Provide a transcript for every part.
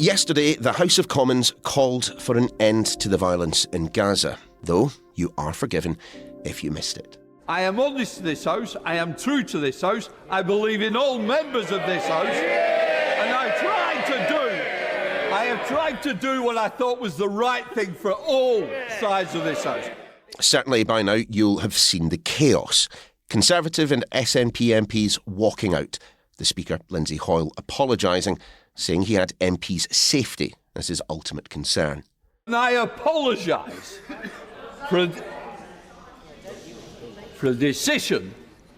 Yesterday, the House of Commons called for an end to the violence in Gaza, though you are forgiven if you missed it. I am honest to this House, I am true to this House, I believe in all members of this House, and I have tried to do what I thought was the right thing for all sides of this House. Certainly by now you'll have seen the chaos. Conservative and SNP MPs walking out. The Speaker, Lindsay Hoyle, apologising, saying he had MPs' safety as his ultimate concern. And I apologise for a decision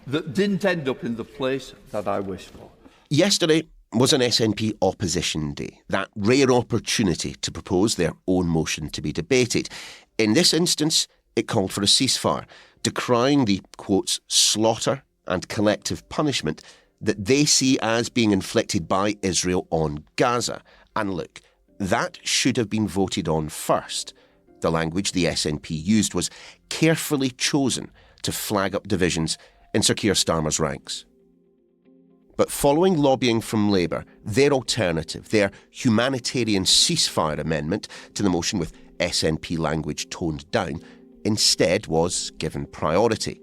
that didn't end up in the place that I wished for. Yesterday was an SNP opposition day, that rare opportunity to propose their own motion to be debated. In this instance, it called for a ceasefire, decrying the, quotes, slaughter and collective punishment that they see as being inflicted by Israel on Gaza. And look, that should have been voted on first. The language the SNP used was carefully chosen to flag up divisions in Sir Keir Starmer's ranks. But following lobbying from Labour, their alternative, their humanitarian ceasefire amendment to the motion with SNP language toned down, instead was given priority.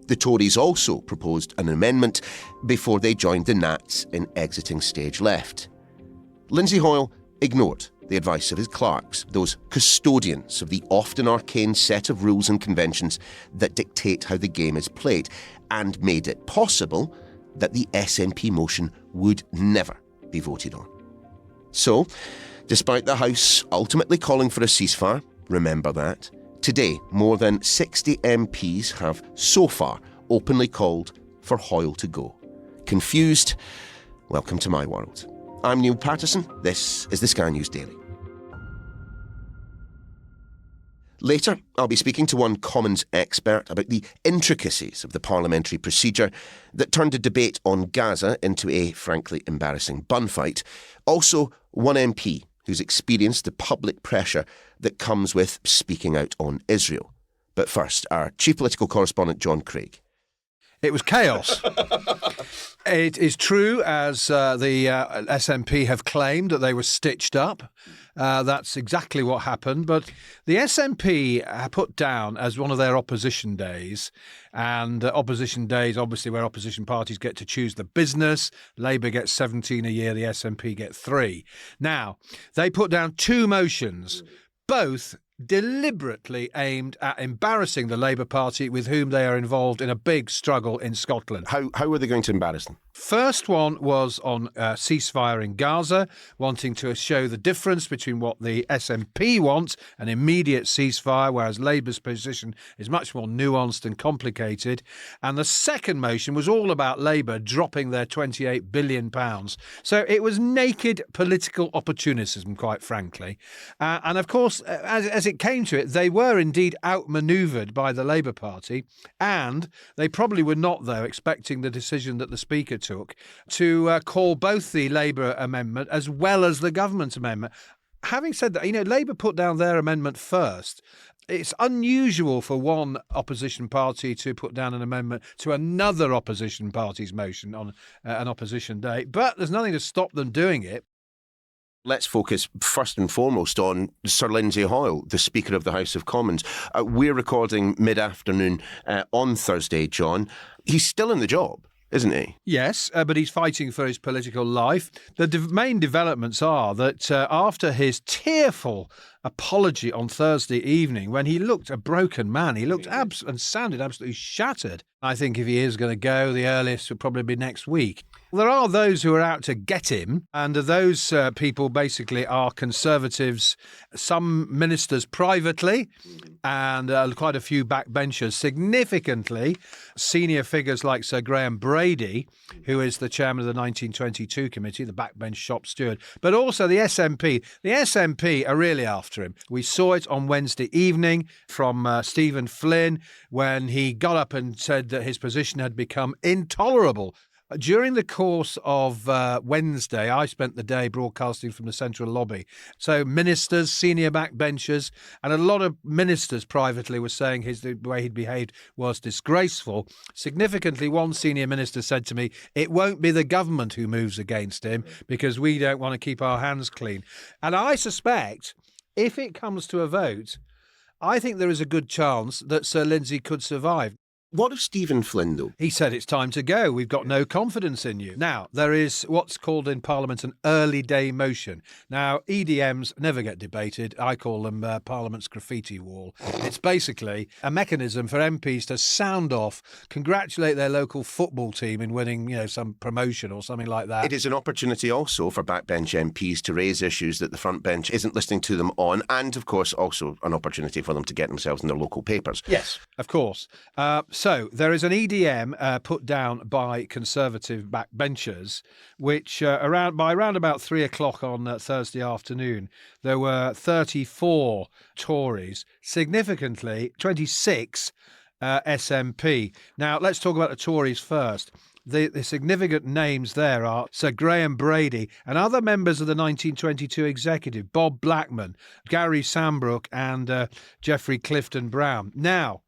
The Tories also proposed an amendment before they joined the Nats in exiting stage left. Lindsay Hoyle ignored the advice of his clerks, those custodians of the often arcane set of rules and conventions that dictate how the game is played, and made it possible that the SNP motion would never be voted on. So, despite the House ultimately calling for a ceasefire, remember that, today more than 60 MPs have so far openly called for Hoyle to go. Confused? Welcome to my world. I'm Niall Paterson. This is the Sky News Daily. Later, I'll be speaking to one Commons expert about the intricacies of the parliamentary procedure that turned a debate on Gaza into a frankly embarrassing bun fight. Also, one MP who's experienced the public pressure that comes with speaking out on Israel. But first, our chief political correspondent, John Craig. It was chaos. It is true, as the SNP have claimed, that they were stitched up. That's exactly what happened. But the SNP put down as one of their opposition days, and opposition days, obviously, where opposition parties get to choose the business. Labour gets 17 a year, the SNP get 3. Now, they put down 2 motions, both deliberately aimed at embarrassing the Labour Party, with whom they are involved in a big struggle in Scotland. How are they going to embarrass them? First one was on ceasefire in Gaza, wanting to show the difference between what the SNP wants, an immediate ceasefire, whereas Labour's position is much more nuanced and complicated. And the second motion was all about Labour dropping their £28 billion. So it was naked political opportunism, quite frankly. And of course, as it came to it, they were indeed outmanoeuvred by the Labour Party, and they probably were not, though, expecting the decision that the Speaker took to call both the Labour amendment as well as the government amendment. Having said that, Labour put down their amendment first. It's unusual for one opposition party to put down an amendment to another opposition party's motion on an opposition day, but there's nothing to stop them doing it. Let's focus first and foremost on Sir Lindsay Hoyle, the Speaker of the House of Commons. We're recording mid-afternoon on Thursday, John. He's still in the job, isn't he? Yes, but he's fighting for his political life. The main developments are that after his tearful apology on Thursday evening, when he looked a broken man, he looked and sounded absolutely shattered. I think if he is going to go, the earliest will probably be next week. There are those who are out to get him, and those people basically are Conservatives, some ministers privately, and quite a few backbenchers. Significantly, senior figures like Sir Graham Brady, who is the chairman of the 1922 committee, the backbench shop steward, but also the SNP. The SNP are really after him. We saw it on Wednesday evening from Stephen Flynn when he got up and said that his position had become intolerable. During the course of Wednesday, I spent the day broadcasting from the central lobby. So ministers, senior backbenchers, and a lot of ministers privately were saying the way he'd behaved was disgraceful. Significantly, one senior minister said to me, it won't be the government who moves against him because we don't want to keep our hands clean. And I suspect if it comes to a vote, I think there is a good chance that Sir Lindsay could survive. What of Stephen Flynn, though? He said it's time to go. We've got no confidence in you. Now, there is what's called in Parliament an early day motion. Now, EDMs never get debated. I call them Parliament's graffiti wall. It's basically a mechanism for MPs to sound off, congratulate their local football team in winning, some promotion or something like that. It is an opportunity also for backbench MPs to raise issues that the front bench isn't listening to them on, and, of course, also an opportunity for them to get themselves in their local papers. Yes, of course. So there is an EDM put down by Conservative backbenchers, which around about 3 o'clock on Thursday afternoon, there were 34 Tories, significantly 26 SNP. Now, let's talk about the Tories first. The significant names there are Sir Graham Brady and other members of the 1922 executive, Bob Blackman, Gary Sambrook and Geoffrey Clifton Brown. Now,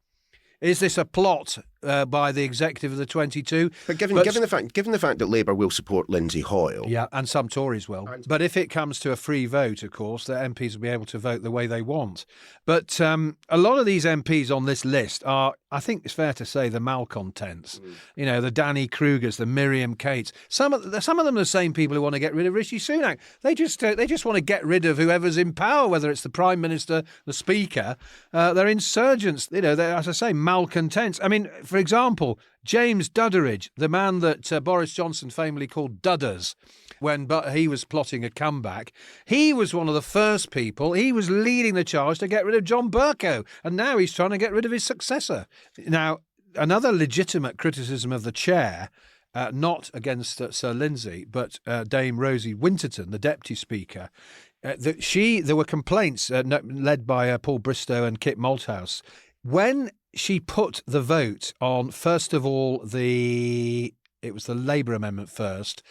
is this a plot by the executive of the 22? But given the fact that Labour will support Lindsay Hoyle, yeah, and some Tories will. But if it comes to a free vote, of course, the MPs will be able to vote the way they want. But a lot of these MPs on this list are, I think it's fair to say, the malcontents. The Danny Krugers, the Miriam Cates. Some of them are the same people who want to get rid of Rishi Sunak. They just want to get rid of whoever's in power, whether it's the Prime Minister, the Speaker. They're insurgents. They're, as I say, malcontents. I mean, for example, James Dudderidge, the man that Boris Johnson famously called Dudders when he was plotting a comeback, he was one of the first people, he was leading the charge to get rid of John Bercow, and now he's trying to get rid of his successor. Now, another legitimate criticism of the chair, not against Sir Lindsay, but Dame Rosie Winterton, the Deputy Speaker, there were complaints led by Paul Bristow and Kit Malthouse. When she put the vote on, first of all, it was the Labour amendment first.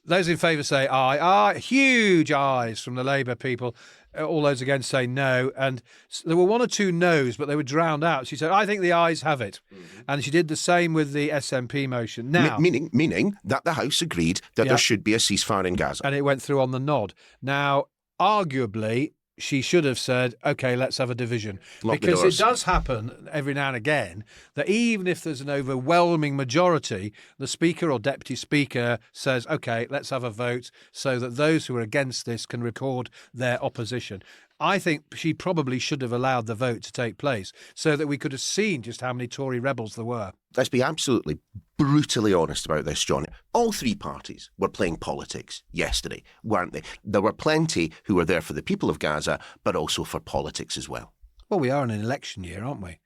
Those in favour say aye. Huge ayes from the Labour people. All those against say no. And there were one or two no's, but they were drowned out. She said, I think the ayes have it. And she did the same with the SNP motion. Now, meaning that the House agreed that there should be a ceasefire in Gaza. And it went through on the nod. Now, arguably, she should have said, OK, let's have a division. Because it does happen every now and again that even if there's an overwhelming majority, the Speaker or Deputy Speaker says, OK, let's have a vote so that those who are against this can record their opposition. I think she probably should have allowed the vote to take place so that we could have seen just how many Tory rebels there were. Let's be absolutely brutally honest about this, John. All three parties were playing politics yesterday, weren't they? There were plenty who were there for the people of Gaza, but also for politics as well. Well, we are in an election year, aren't we?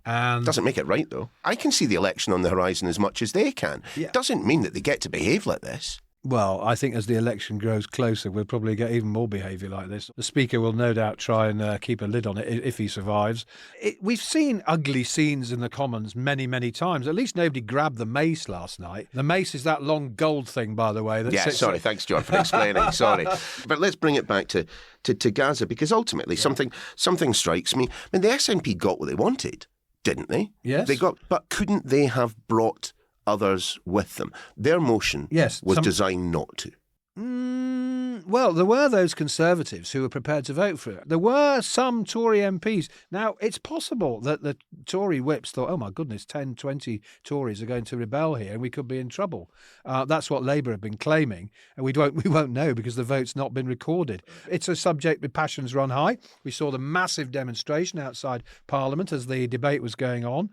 And doesn't make it right, though. I can see the election on the horizon as much as they can. Yeah. Doesn't mean that they get to behave like this. Well, I think as the election grows closer, we'll probably get even more behaviour like this. The Speaker will no doubt try and keep a lid on it if he survives. We've seen ugly scenes in the Commons many, many times. At least nobody grabbed the mace last night. The mace is that long gold thing, by the way. Sorry, thanks, John, for explaining. Sorry. But let's bring it back to Gaza, because ultimately something strikes me. I mean, the SNP got what they wanted, didn't they? Yes. But couldn't they have brought others with them? Their motion was designed not to. Well, there were those Conservatives who were prepared to vote for it. There were some Tory MPs. Now, it's possible that the Tory whips thought, oh my goodness, 10, 20 Tories are going to rebel here and we could be in trouble. That's what Labour have been claiming, and we won't know because the vote's not been recorded. It's a subject with passions run high. We saw the massive demonstration outside Parliament as the debate was going on.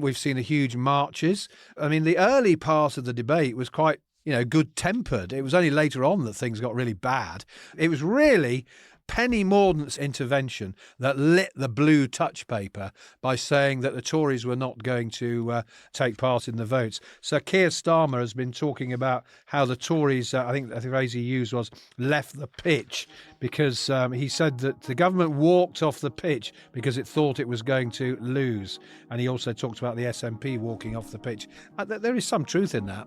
We've seen the huge marches. I mean, the early part of the debate was quite good-tempered. It was only later on that things got really bad. It was really Penny Mordaunt's intervention that lit the blue touch paper by saying that the Tories were not going to take part in the votes. Sir Keir Starmer has been talking about how the Tories, I think the phrase he used was, left the pitch, because he said that the government walked off the pitch because it thought it was going to lose. And he also talked about the SNP walking off the pitch. There is some truth in that.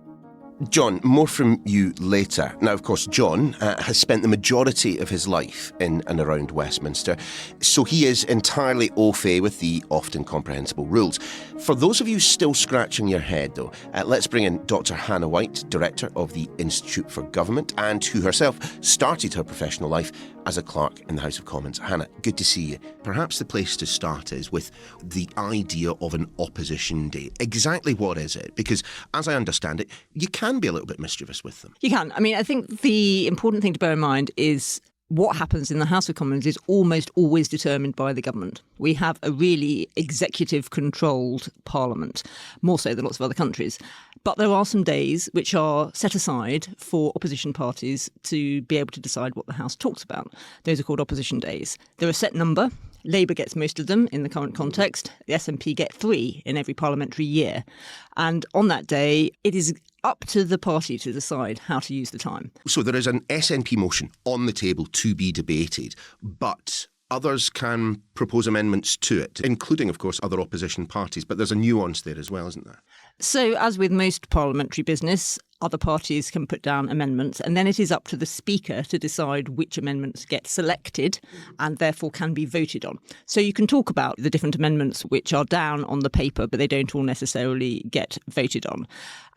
John, more from you later. Now, of course, John has spent the majority of his life in and around Westminster, so he is entirely au fait with the often comprehensible rules. For those of you still scratching your head, though, let's bring in Dr. Hannah White, Director of the Institute for Government, and who herself started her professional life as a clerk in the House of Commons. Hannah, good to see you. Perhaps the place to start is with the idea of an opposition day. Exactly what is it? Because, as I understand it, you can be a little bit mischievous with them. You can. I mean, I think the important thing to bear in mind is what happens in the House of Commons is almost always determined by the government. We have a really executive-controlled parliament, more so than lots of other countries. But there are some days which are set aside for opposition parties to be able to decide what the House talks about. Those are called opposition days. They're a set number. Labour gets most of them in the current context. The SNP get 3 in every parliamentary year. And on that day, it is up to the party to decide how to use the time. So there is an SNP motion on the table to be debated, but others can propose amendments to it, including, of course, other opposition parties. But there's a nuance there as well, isn't there? So, as with most parliamentary business, other parties can put down amendments, and then it is up to the Speaker to decide which amendments get selected and therefore can be voted on. So you can talk about the different amendments which are down on the paper, but they don't all necessarily get voted on.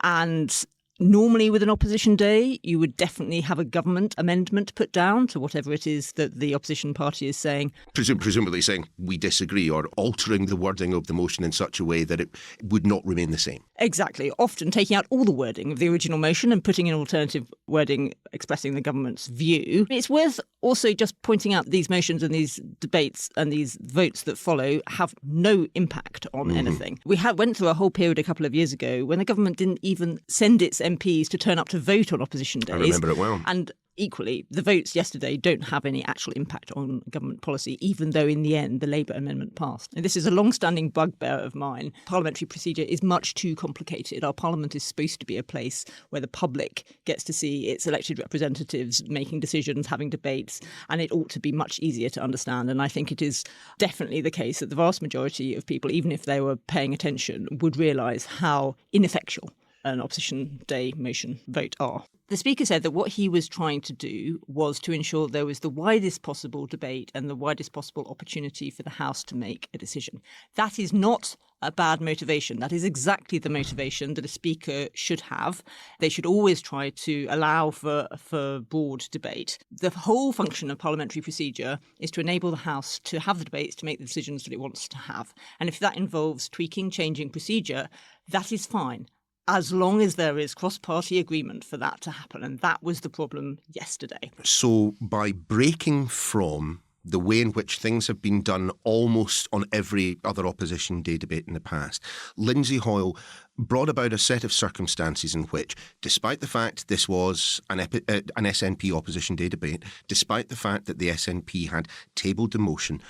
And normally with an opposition day, you would definitely have a government amendment put down to whatever it is that the opposition party is saying. Presumably saying we disagree, or altering the wording of the motion in such a way that it would not remain the same. Exactly. Often taking out all the wording of the original motion and putting in alternative wording expressing the government's view. It's worth also just pointing out these motions and these debates and these votes that follow have no impact on anything. We went through a whole period a couple of years ago when the government didn't even send its MPs to turn up to vote on opposition days. I remember it well. And equally, the votes yesterday don't have any actual impact on government policy, even though in the end the Labour amendment passed. And this is a long-standing bugbear of mine. Parliamentary procedure is much too complicated. Our parliament is supposed to be a place where the public gets to see its elected representatives making decisions, having debates, and it ought to be much easier to understand. And I think it is definitely the case that the vast majority of people, even if they were paying attention, would realise how ineffectual an opposition day motion vote are. The Speaker said that what he was trying to do was to ensure there was the widest possible debate and the widest possible opportunity for the House to make a decision. That is not a bad motivation. That is exactly the motivation that a Speaker should have. They should always try to allow for broad debate. The whole function of parliamentary procedure is to enable the House to have the debates, to make the decisions that it wants to have. And if that involves tweaking, changing procedure, that is fine, as long as there is cross-party agreement for that to happen. And that was the problem yesterday. So by breaking from the way in which things have been done almost on every other opposition day debate in the past, Lindsay Hoyle brought about a set of circumstances in which, despite the fact this was an SNP opposition day debate, despite the fact that the SNP had tabled the motion,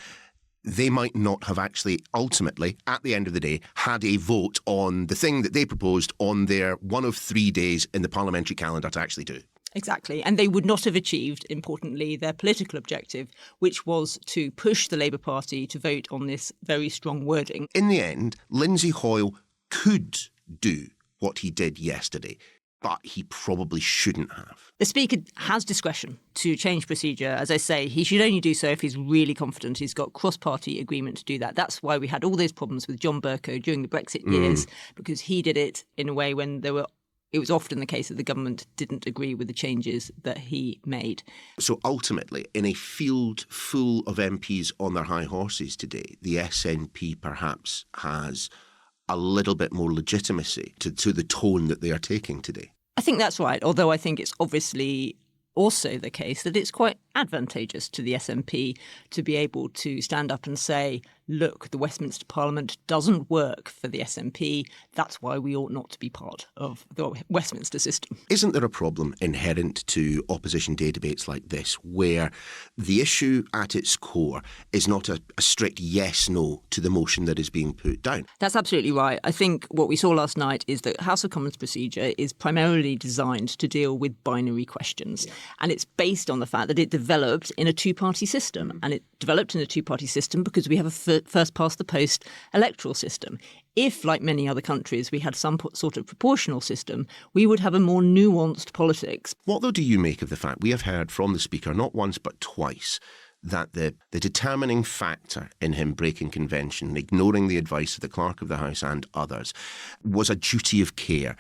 they might not have actually ultimately, at the end of the day, had a vote on the thing that they proposed on their one of 3 days in the parliamentary calendar to actually do. Exactly. And they would not have achieved, importantly, their political objective, which was to push the Labour Party to vote on this very strong wording. In the end, Lindsay Hoyle could do what he did yesterday, but he probably shouldn't have. The Speaker has discretion to change procedure. As I say, he should only do so if he's really confident he's got cross-party agreement to do that. That's why we had all those problems with John Bercow during the Brexit years, because he did it in a way when it was often the case that the government didn't agree with the changes that he made. So ultimately, in a field full of MPs on their high horses today, the SNP perhaps has a little bit more legitimacy to the tone that they are taking today. I think that's right, although I think it's obviously also the case that it's quite advantageous to the SNP to be able to stand up and say, look, the Westminster Parliament doesn't work for the SNP. That's why we ought not to be part of the Westminster system. Isn't there a problem inherent to opposition day debates like this, where the issue at its core is not a strict yes-no to the motion that is being put down? That's absolutely right. I think what we saw last night is that House of Commons procedure is primarily designed to deal with binary questions. Yeah. And it's based on the fact that it developed in a two-party system. And it developed in a two-party system because we have a first-past-the-post electoral system. If, like many other countries, we had some sort of proportional system, we would have a more nuanced politics. What, though, do you make of the fact we have heard from the Speaker not once but twice that the determining factor in him breaking convention, ignoring the advice of the Clerk of the House and others, was a duty of care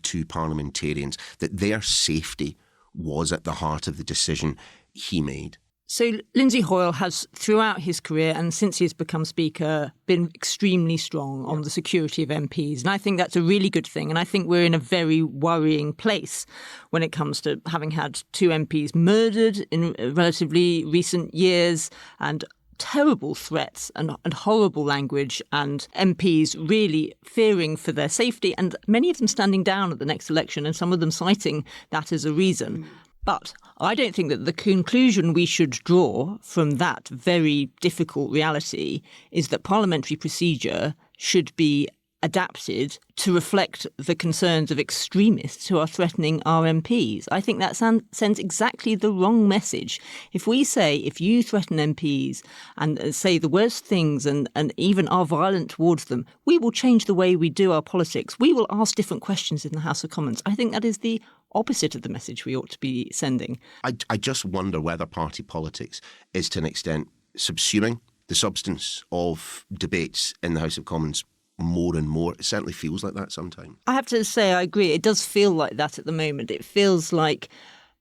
to parliamentarians, that their safety was at the heart of the decision he made? So Lindsay Hoyle has, throughout his career and since he's become Speaker, been extremely strong on the security of MPs. And I think that's a really good thing. And I think we're in a very worrying place when it comes to having had two MPs murdered in relatively recent years and terrible threats and horrible language, and MPs really fearing for their safety, and many of them standing down at the next election and some of them citing that as a reason. But I don't think that the conclusion we should draw from that very difficult reality is that parliamentary procedure should be adapted to reflect the concerns of extremists who are threatening our MPs. I think that sends exactly the wrong message. If we say, if you threaten MPs and say the worst things and even are violent towards them, we will change the way we do our politics. We will ask different questions in the House of Commons. I think that is the opposite of the message we ought to be sending. I just wonder whether party politics is to an extent subsuming the substance of debates in the House of Commons more and more. It certainly feels like that sometimes. I have to say I agree. It does feel like that at the moment. It feels like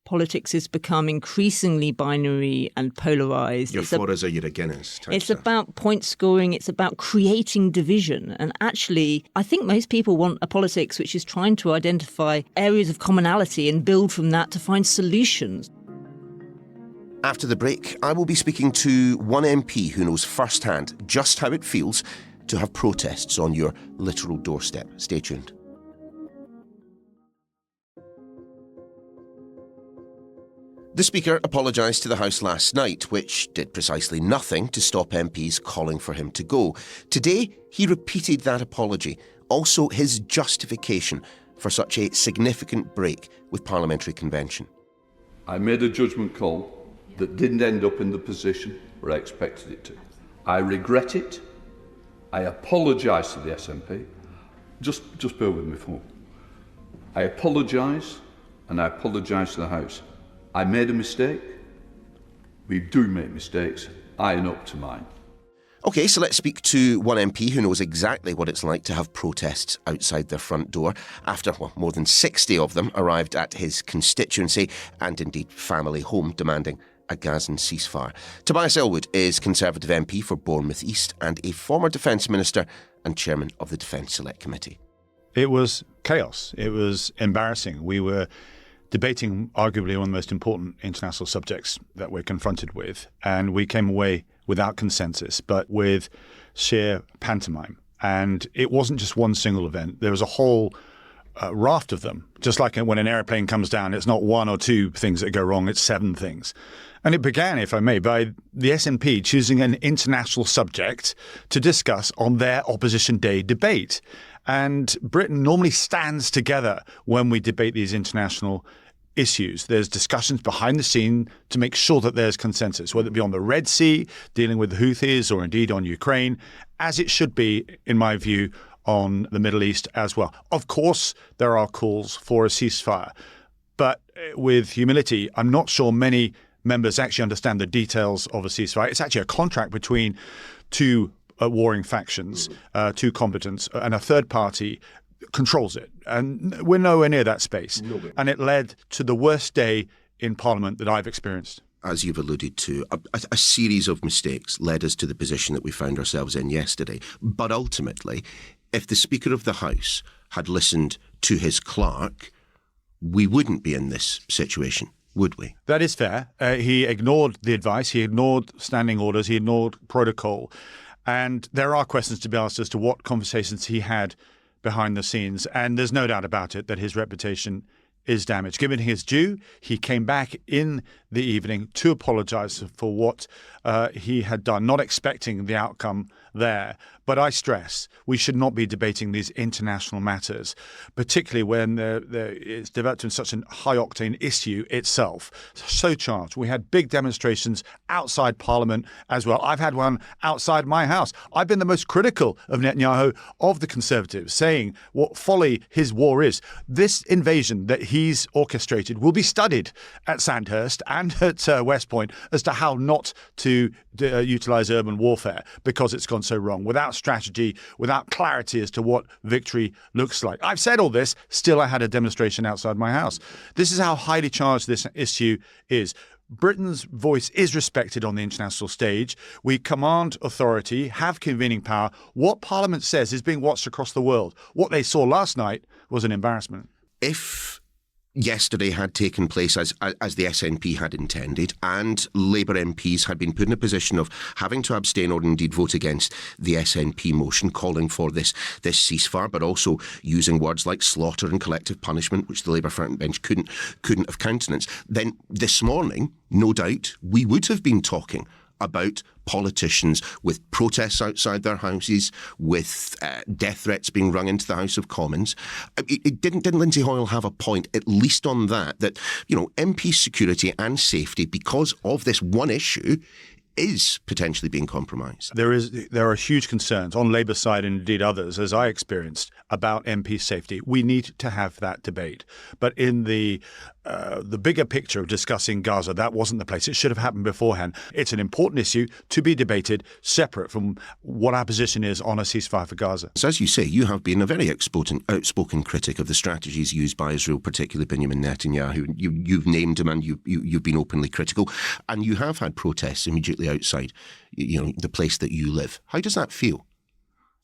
politics has become increasingly binary and polarised. You're for us or you're against. It's about point scoring. It's about creating division. And actually, I think most people want a politics which is trying to identify areas of commonality and build from that to find solutions. After the break, I will be speaking to one MP who knows firsthand just how it feels to have protests on your literal doorstep. Stay tuned. The Speaker apologised to the House last night, which did precisely nothing to stop MPs calling for him to go. Today, he repeated that apology, also his justification for such a significant break with parliamentary convention. I made a judgment call that didn't end up in the position where I expected it to. I regret it. I apologise to the SNP. Just bear with me for a moment. I apologise, and I apologise to the House. I made a mistake. We do make mistakes. I own up to mine. OK, so let's speak to one MP who knows exactly what it's like to have protests outside their front door after, more than 60 of them arrived at his constituency and indeed family home demanding a Gazan ceasefire. Tobias Ellwood is Conservative MP for Bournemouth East and a former Defence Minister and Chairman of the Defence Select Committee. It was chaos. It was embarrassing. We were debating arguably one of the most important international subjects that we're confronted with, and we came away without consensus, but with sheer pantomime. And it wasn't just one single event. There was a whole raft of them. Just like when an airplane comes down, it's not one or two things that go wrong, it's 7 things. And it began, if I may, by the SNP choosing an international subject to discuss on their Opposition Day debate. And Britain normally stands together when we debate these international issues. There's discussions behind the scene to make sure that there's consensus, whether it be on the Red Sea, dealing with the Houthis, or indeed on Ukraine, as it should be, in my view, on the Middle East as well. Of course, there are calls for a ceasefire, but with humility, I'm not sure many members actually understand the details of a ceasefire. It's actually a contract between two warring factions, two combatants, and a third party controls it. And we're nowhere near that space. And it led to the worst day in Parliament that I've experienced. As you've alluded to, a series of mistakes led us to the position that we found ourselves in yesterday. But ultimately, if the Speaker of the House had listened to his clerk, we wouldn't be in this situation, would we? That is fair. He ignored the advice. He ignored standing orders. He ignored protocol. And there are questions to be asked as to what conversations he had behind the scenes. And there's no doubt about it that his reputation is damaged. Given his due, he came back in the evening to apologise for what he had done, not expecting the outcome there. But I stress we should not be debating these international matters, particularly when it's developed in such a high-octane issue itself, so charged. We had big demonstrations outside Parliament as well. I've had one outside my house. I've been the most critical of Netanyahu, of the Conservatives, saying what folly his war is. This invasion that he's orchestrated will be studied at Sandhurst and at West Point as to how not to utilise urban warfare because it's gone so wrong, without strategy, without clarity as to what victory looks like. I've said all this, still I had a demonstration outside my house. This is how highly charged this issue is. Britain's voice is respected on the international stage. We command authority, have convening power. What Parliament says is being watched across the world. What they saw last night was an embarrassment. If yesterday had taken place as the SNP had intended, and Labour MPs had been put in a position of having to abstain or indeed vote against the SNP motion calling for this ceasefire, but also using words like slaughter and collective punishment, which the Labour front bench couldn't have countenanced, then this morning, no doubt, we would have been talking about politicians with protests outside their houses, with death threats being rung into the House of Commons. Didn't Lindsay Hoyle have a point, at least on that, MP security and safety, because of this one issue, is potentially being compromised? There are huge concerns on Labour's side and indeed others, as I experienced, about MP safety. We need to have that debate. But in the bigger picture of discussing Gaza, that wasn't the place. It should have happened beforehand. It's an important issue to be debated separate from what our position is on a ceasefire for Gaza. So as you say, you have been a very outspoken critic of the strategies used by Israel, particularly Benjamin Netanyahu. You've named him and you've been openly critical. And you have had protests immediately outside the place that you live. How does that feel?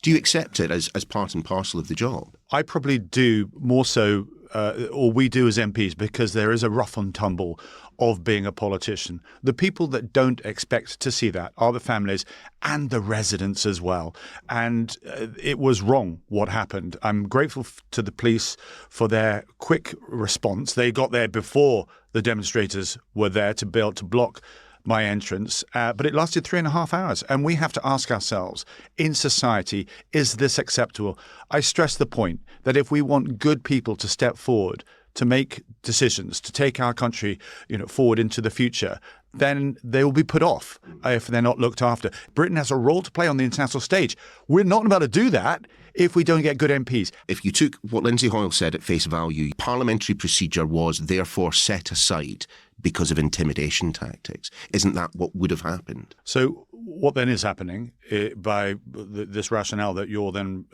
Do you accept it as part and parcel of the job? I probably do more so, or we do as MPs, because there is a rough and tumble of being a politician. The people that don't expect to see that are the families and the residents as well. And it was wrong what happened. I'm grateful to the police for their quick response. They got there before the demonstrators were there to be able to block my entrance, but it lasted 3.5 hours. And we have to ask ourselves, in society, is this acceptable? I stress the point that if we want good people to step forward, to make decisions, to take our country forward into the future, then they will be put off if they're not looked after. Britain has a role to play on the international stage. We're not about to do that if we don't get good MPs. If you took what Lindsay Hoyle said at face value, parliamentary procedure was therefore set aside because of intimidation tactics. Isn't that what would have happened? So what then is happening by this rationale that you're then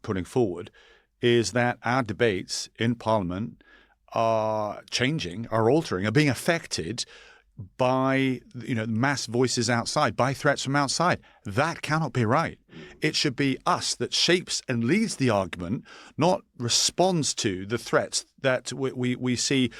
putting forward is that our debates in Parliament are changing, are altering, are being affected by mass voices outside, by threats from outside. That cannot be right. It should be us that shapes and leads the argument, not responds to the threats that we see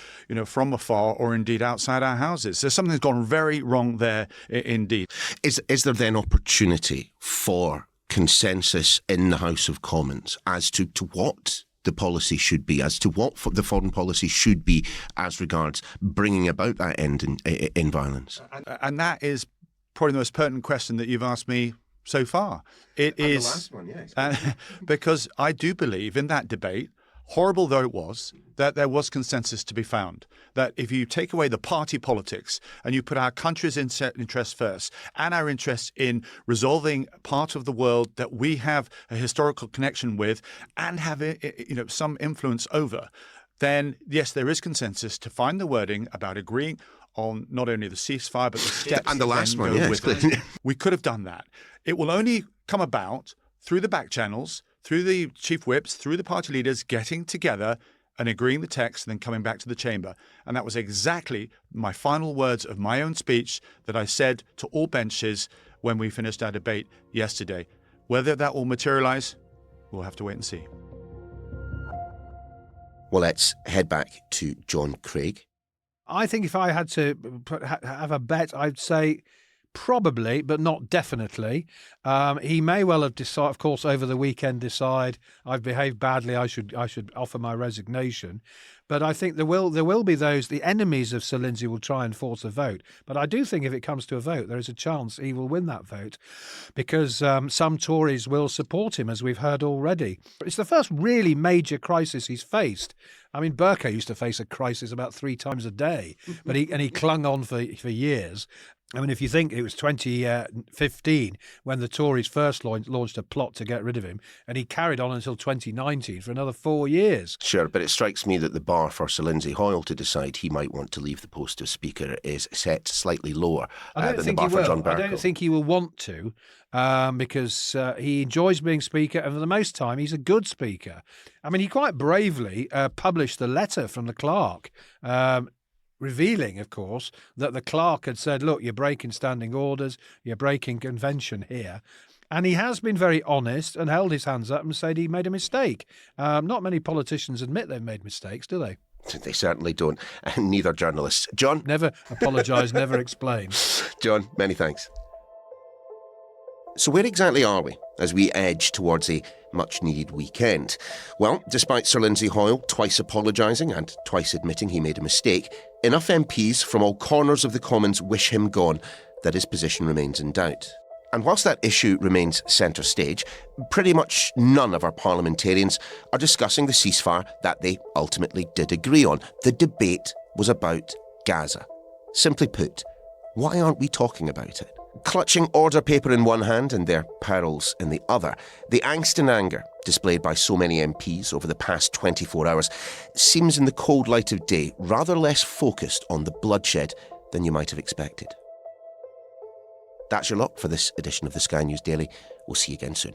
from afar or indeed outside our houses. So something's gone very wrong there indeed. Is there then opportunity for consensus in the House of Commons as to what the policy should be, as to what the foreign policy should be as regards bringing about that end in violence? And that is probably the most pertinent question that you've asked me so far. It is the last one, yes. Because I do believe in that debate, horrible though it was, that there was consensus to be found. That if you take away the party politics and you put our country's interests first and our interest in resolving part of the world that we have a historical connection with and have some influence over, then yes, there is consensus to find the wording about agreeing on not only the ceasefire but the steps and the last one. Yes, we could have done that. It will only come about through the back channels, through the chief whips, through the party leaders getting together and agreeing the text and then coming back to the chamber. And that was exactly my final words of my own speech that I said to all benches when we finished our debate yesterday. Whether that will materialise, we'll have to wait and see. Well, let's head back to John Craig. I think if I had to have a bet, I'd say probably, but not definitely. He may well have decided, of course, over the weekend decide I've behaved badly, I should offer my resignation. But I think there will be those, the enemies of Sir Lindsay will try and force a vote. But I do think if it comes to a vote, there is a chance he will win that vote because some Tories will support him, as we've heard already. It's the first really major crisis he's faced. I mean, Burko used to face a crisis about 3 times a day, but he clung on for years. I mean, if you think it was 2015 when the Tories first launched a plot to get rid of him, and he carried on until 2019 for another 4 years. Sure, but it strikes me that the bar for Sir Lindsay Hoyle to decide he might want to leave the post of Speaker is set slightly lower than the bar for John Bercow. I don't think he will want to because he enjoys being Speaker, and for the most time, he's a good Speaker. I mean, he quite bravely published the letter from the clerk, revealing, of course, that the clerk had said, look, you're breaking standing orders, you're breaking convention here. And he has been very honest and held his hands up and said he made a mistake. Not many politicians admit they've made mistakes, do they? They certainly don't, and neither journalists. John? Never apologise, never explain. John, many thanks. So where exactly are we as we edge towards a much-needed weekend? Well, despite Sir Lindsay Hoyle twice apologising and twice admitting he made a mistake, enough MPs from all corners of the Commons wish him gone that his position remains in doubt. And whilst that issue remains centre stage, pretty much none of our parliamentarians are discussing the ceasefire that they ultimately did agree on. The debate was about Gaza. Simply put, why aren't we talking about it? Clutching order paper in one hand and their perils in the other, the angst and anger displayed by so many MPs over the past 24 hours seems in the cold light of day rather less focused on the bloodshed than you might have expected. That's your lot for this edition of the Sky News Daily. We'll see you again soon.